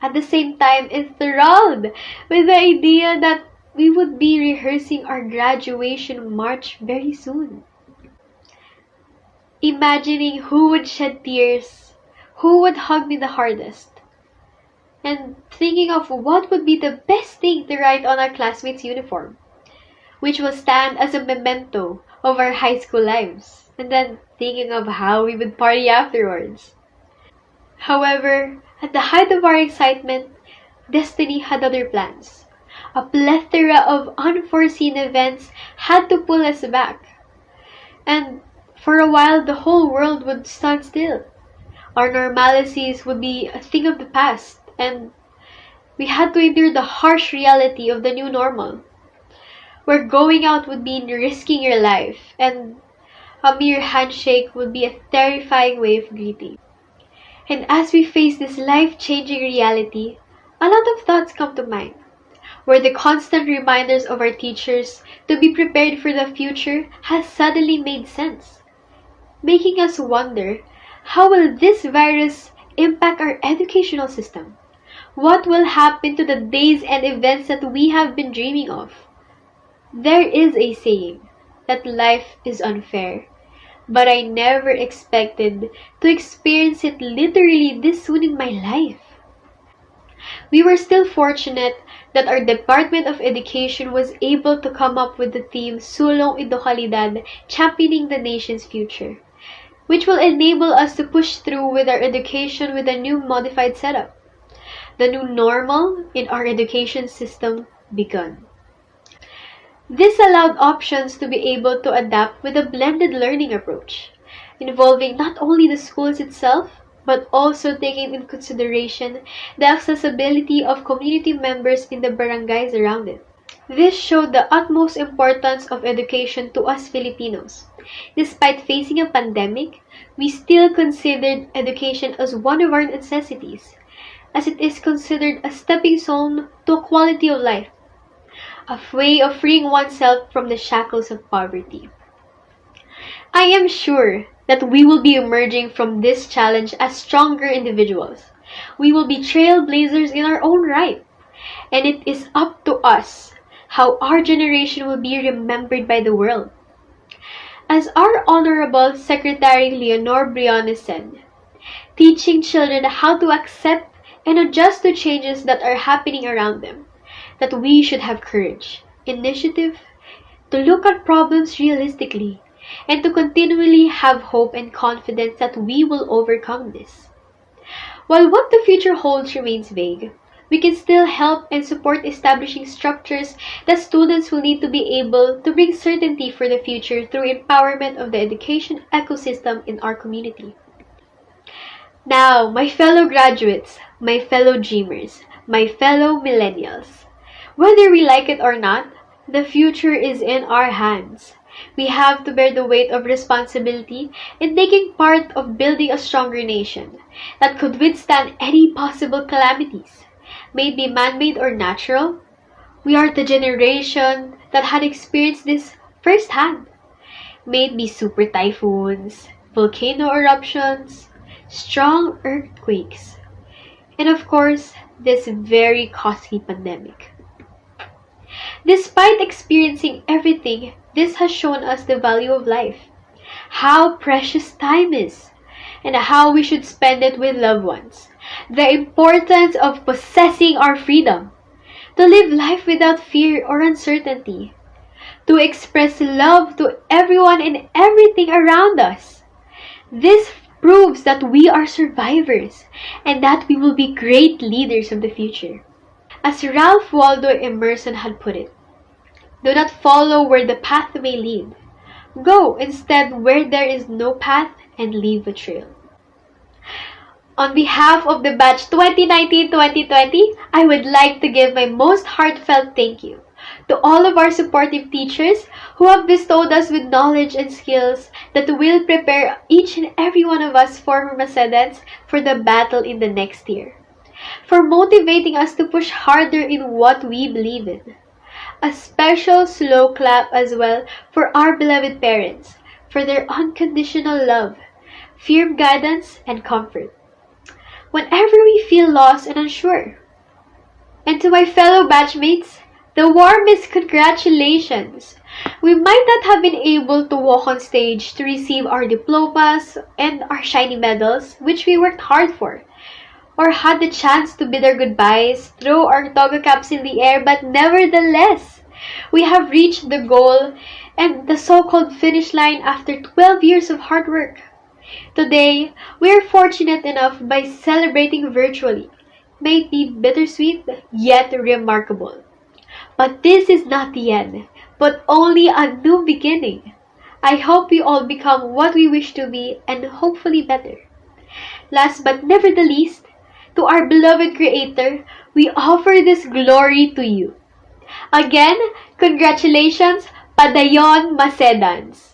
At the same time, enthralled with the idea that we would be rehearsing our graduation march very soon. Imagining who would shed tears, who would hug me the hardest, and thinking of what would be the best thing to write on our classmates' uniform, which will stand as a memento of our high school lives, and then thinking of how we would party afterwards. However, at the height of our excitement, destiny had other plans. A plethora of unforeseen events had to pull us back. And for a while, the whole world would stand still. Our normalities would be a thing of the past, and we had to endure the harsh reality of the new normal, where going out would mean risking your life, and a mere handshake would be a terrifying way of greeting. And as we face this life-changing reality, a lot of thoughts come to mind, where the constant reminders of our teachers to be prepared for the future has suddenly made sense, making us wonder, how will this virus impact our educational system? What will happen to the days and events that we have been dreaming of? There is a saying that life is unfair, but I never expected to experience it literally this soon in my life. We were still fortunate that our Department of Education was able to come up with the theme Sulong Edukalidad, championing the nation's future, which will enable us to push through with our education with a new modified setup. The new normal in our education system begun. This allowed options to be able to adapt with a blended learning approach, involving not only the schools itself, but also taking into consideration the accessibility of community members in the barangays around it. This showed the utmost importance of education to us Filipinos. Despite facing a pandemic, we still considered education as one of our necessities, as it is considered a stepping stone to a quality of life, a way of freeing oneself from the shackles of poverty. I am sure that we will be emerging from this challenge as stronger individuals. We will be trailblazers in our own right, and it is up to us how our generation will be remembered by the world. As our Honorable Secretary Leonor Briones said, teaching children how to accept and adjust to changes that are happening around them, that we should have courage, initiative, to look at problems realistically, and to continually have hope and confidence that we will overcome this. While what the future holds remains vague, we can still help and support establishing structures that students will need to be able to bring certainty for the future through empowerment of the education ecosystem in our community. Now, my fellow graduates, my fellow dreamers, my fellow millennials, whether we like it or not, the future is in our hands. We have to bear the weight of responsibility in taking part of building a stronger nation that could withstand any possible calamities, may it be man-made or natural. We are the generation that had experienced this firsthand. May it be super typhoons, volcano eruptions, strong earthquakes, and of course, this very costly pandemic. Despite experiencing everything, this has shown us the value of life, how precious time is, and how we should spend it with loved ones. The importance of possessing our freedom, to live life without fear or uncertainty, to express love to everyone and everything around us. This proves that we are survivors and that we will be great leaders of the future. As Ralph Waldo Emerson had put it, do not follow where the path may lead. Go instead where there is no path and leave a trail. On behalf of the batch 2019-2020, I would like to give my most heartfelt thank you to all of our supportive teachers who have bestowed us with knowledge and skills that will prepare each and every one of us former Macedans for the battle in the next year, for motivating us to push harder in what we believe in. A special slow clap as well for our beloved parents, for their unconditional love, firm guidance, and comfort whenever we feel lost and unsure. And to my fellow batchmates, the warmest congratulations! We might not have been able to walk on stage to receive our diplomas and our shiny medals, which we worked hard for, or had the chance to bid our goodbyes, throw our toga caps in the air, but nevertheless, we have reached the goal and the so-called finish line after 12 years of hard work. Today, we are fortunate enough by celebrating virtually. May it be bittersweet, yet remarkable. But this is not the end, but only a new beginning. I hope we all become what we wish to be and hopefully better. Last but never the least, to our beloved Creator, we offer this glory to you. Again, congratulations, Padayon Macedans!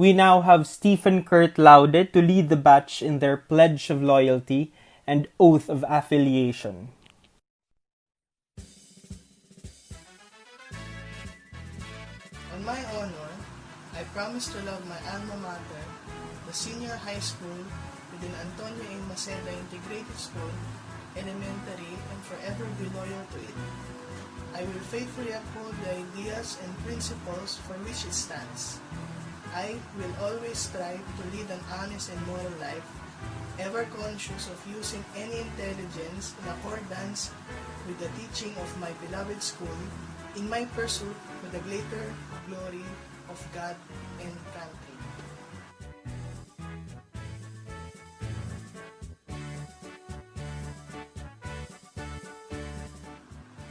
We now have Stephen Kurt Laude to lead the batch in their pledge of loyalty and oath of affiliation. On my honor, I promise to love my alma mater, the senior high school within Antonio A. Maceda Integrated School, elementary, and forever be loyal to it. I will faithfully uphold the ideas and principles for which it stands. I will always strive to lead an honest and moral life, ever conscious of using any intelligence in accordance with the teaching of my beloved school in my pursuit for the greater glory of God and country.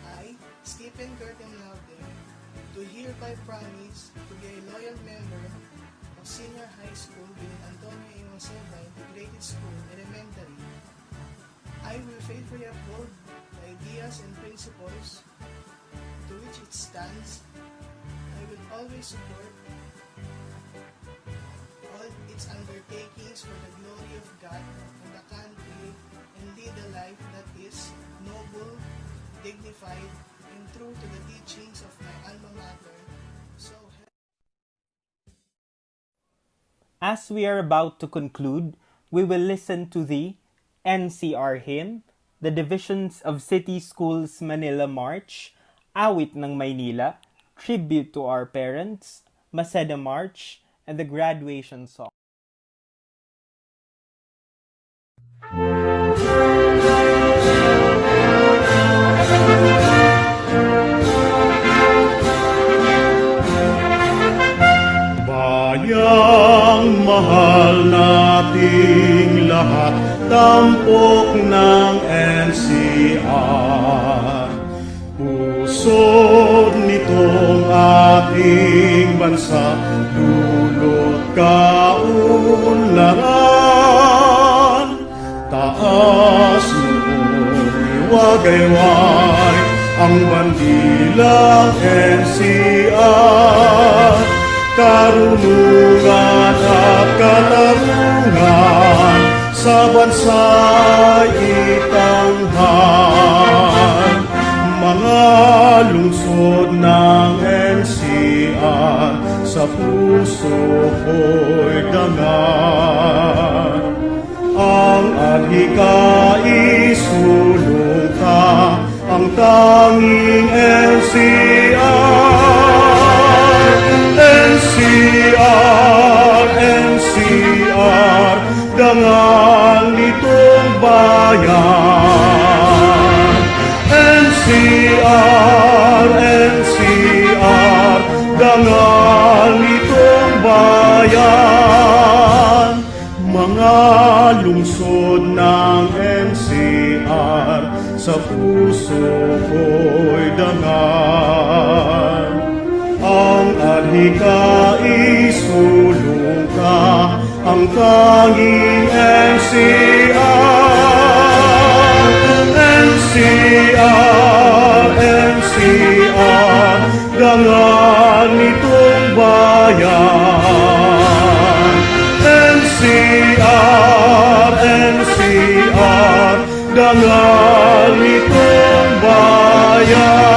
I, Stephen Curtin Laude, do hereby promise to be a loyal member of senior high school within Antonio A. Maceda Integrated School, elementary. I will faithfully uphold the ideas and principles to which it stands. I will always support all its undertakings for the glory of God and the country, and lead a life that is noble, dignified, and true to the teachings of my alma mater. So As we are about to conclude, we will listen to the NCR hymn, the Divisions of City Schools Manila March, Awit ng Maynila, Tribute to Our Parents, Maceda March, and the Graduation Song. Bayang mahal nating lahat, tampok ng NCR. Pusod nitong ating bansa, dulot kaunlaran. Taas noong iwagayway ang bandilang NCR. Karunungan at katarungan sa bansa'y itanghal. Mga lungsod ng NCR sa puso ko'y dangan. Ang adhikais sulong ka, ang tanging NCR. NCR, NCR, dangal nitong bayan. NCR, NCR, dangal nitong bayan. Mga lungsod ng NCR, sa puso ko'y dangal. Ang adhikais sulong ka, ang tanging NCR. NCR, NCR, dangal nitong bayan. NCR, NCR, dangal nitong bayan.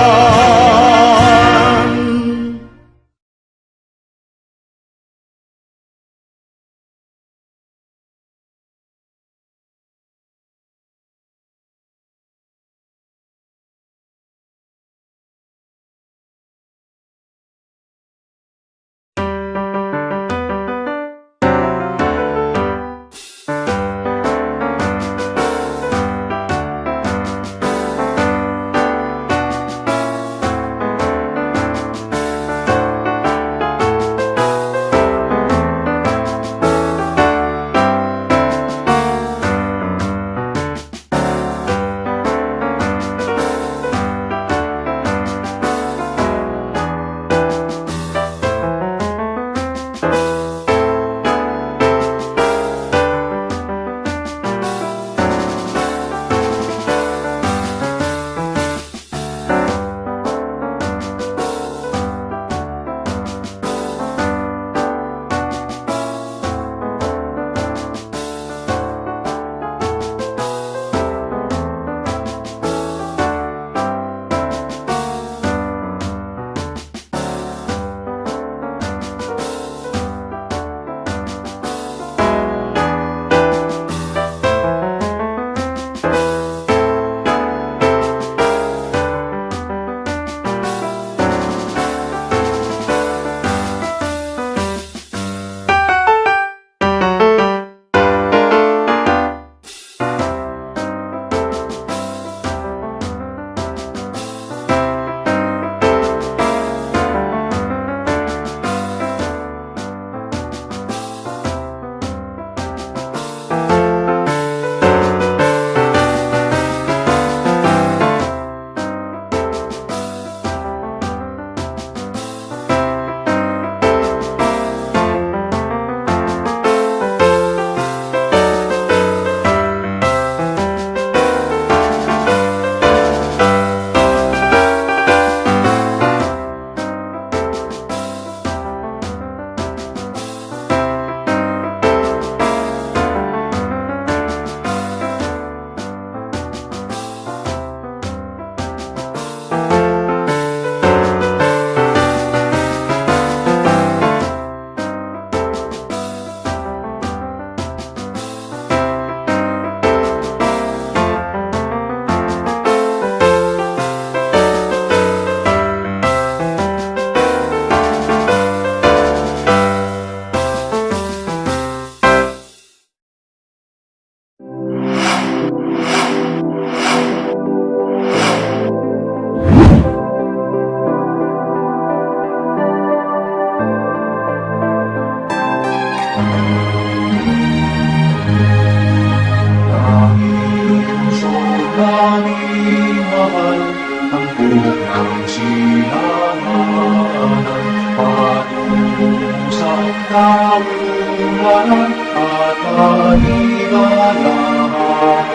kaunlaran at kaligayahan.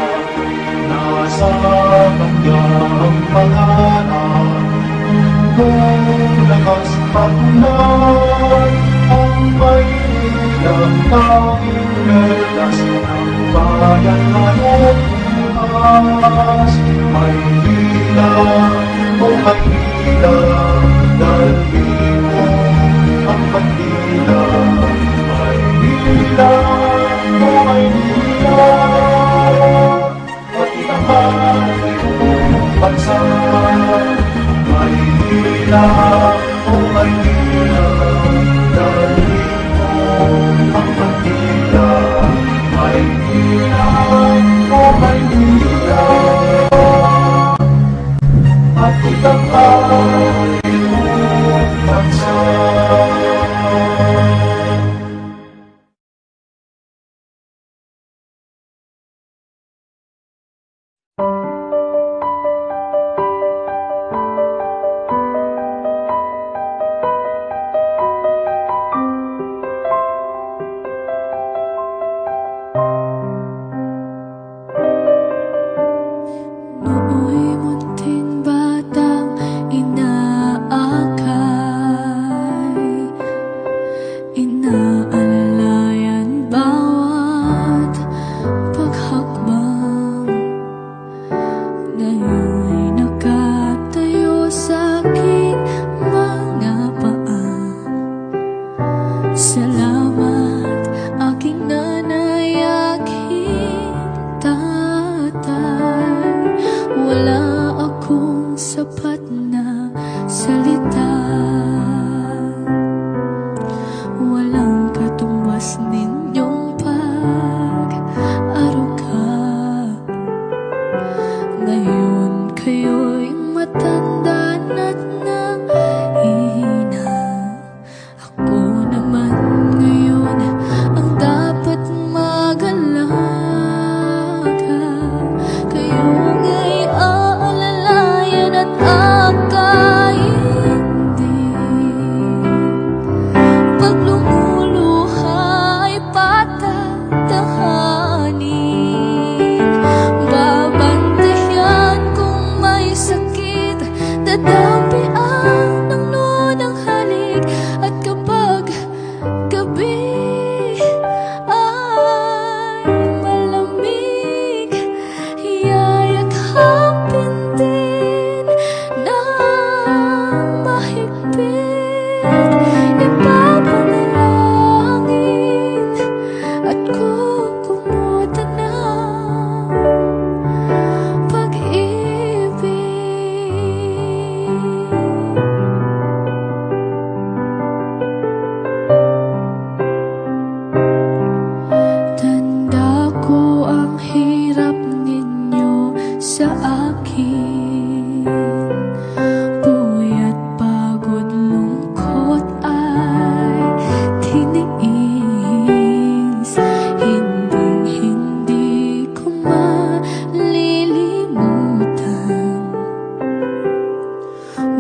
Nasa Kanya ang pangalan, kung lakas patunay ang may ilang tanging medas ng bayan ngayon bukas. May ilang o may ilang dalhin mo ang Inaalalayan bawat paghakbang. Ngayon'y nakatayo sa aking mga paa. Salamat aking nanay, aking tatay. Wala akong sapat na salita, walang katumbas ninyong pag-aruga. Ngayon kayo'y matanda na't nahihina. Ako naman ngayon ang dapat mag-alaga. Kayo nga'y aalalayan at akaintindi. Pag lumuluha ay patatahanin. Babantayan kung may sakit, dadapian ng nunang halik. At kapag gabi ay malamig, yayakapin din ng mahigpit. Ipapanalangin at kukumutan ng pag-ibig. Tanda ko ang hirap ninyo sa akin. Puyat, pagod, lungkot ay tiniis. Hinding-hindi ko malilimutan.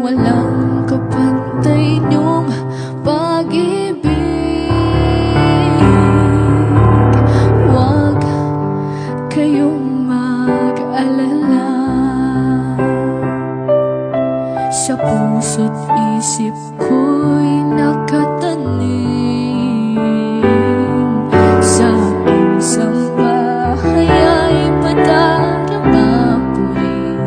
Walang kapantay niyong pag-ibig. Huwag kayong mag-alala. Sa puso't isip ko'y nakatanim. Sa isang bahay ay madarama po rin.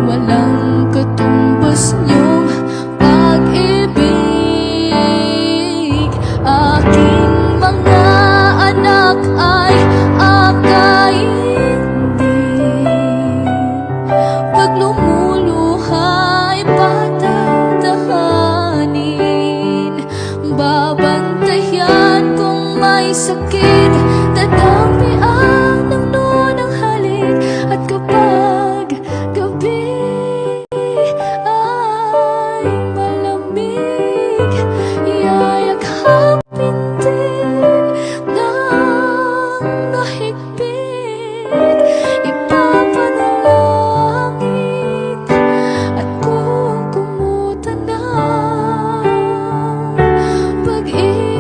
Walang katumbas niyong pag-ibig. Aking mga anak ay akaintindi. Pag lumuluha ay patatahanin. Babantayan kung may sakit, dadapian ng nunang halik. At kapag gabi ay malamig, yayakapin din ng mahigpit. Ipapanalangin at kukumutan ng pag-ibig.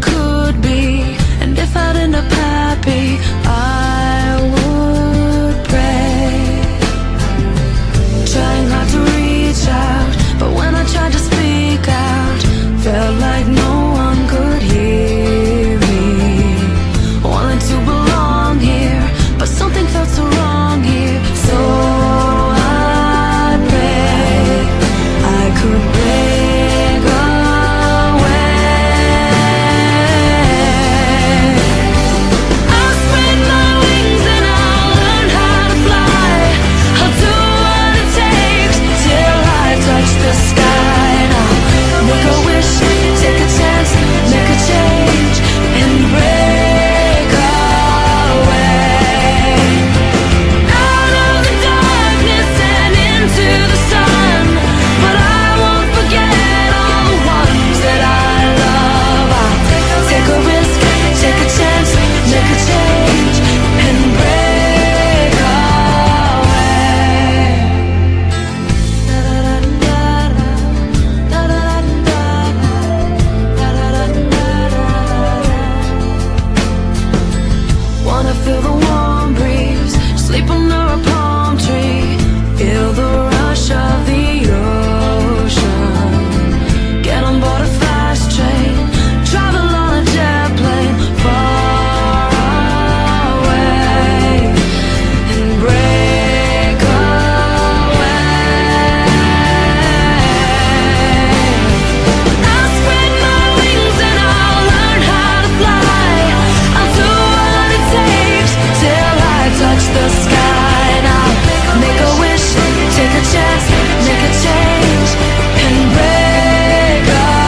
could be. And if I'd end up happy, I would pray. Trying hard to reach out, but when I tried to speak out, felt like no one could hear me. Wanted to belong here, but something felt so wrong here. So I prayed I could break away. I'll spread my wings and I'll learn how to fly. I'll do what it takes till I touch the sky. And I'll make a wish, take a chance, make a change, and break away. Out of the darkness and into the sun, but I won't forget all the ones that I love. I'll take a risk, take a chance, make a change, and break away. Wanna feel the warm breeze, sleep under a palm tree, feel the rush of the ocean. Get on board a fast train, travel on a jet plane far away, and break away. I'll spread my wings and I'll learn how to fly. I'll do what it takes till I touch the sky. And I'll make a wish, take a chance, make a change, and break away.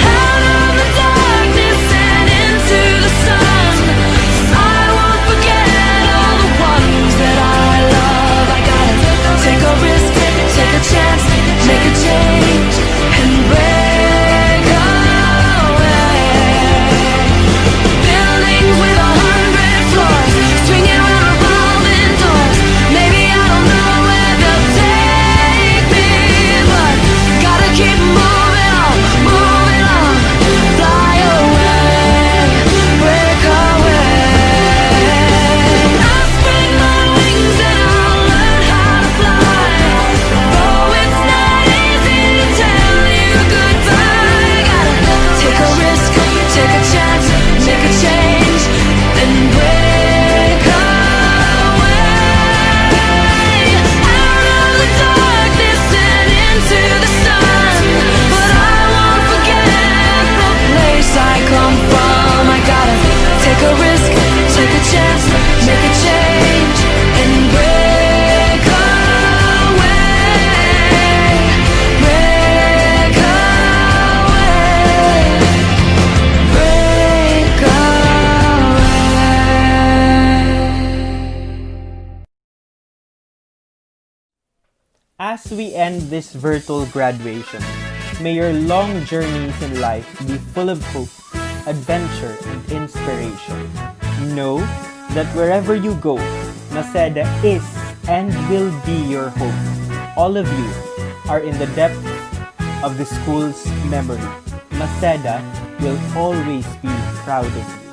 Out of the darkness and into the sun, I won't forget all the ones that I love. I gotta take a risk, take a chance, make a change, and break away. Buildings with 100 floors, swinging around revolving doors. Maybe I don't know where they'll take me, but gotta keep moving on, fly away, break away. I'll spread my wings and I'll learn how to fly. Though it's not easy to tell you goodbye, gotta take a risk, take a chance, make a change, and break away. Out of the darkness and into the sun, but I won't forget the place I come from. I gotta take a risk, take a chance, make a change, and break away, break away, break away. As we end this virtual graduation, may your long journeys in life be full of hope, adventure, and inspiration. Know that wherever you go, Maceda is and will be your home. All of you are in the depths of the school's memory. Maceda will always be proud of you.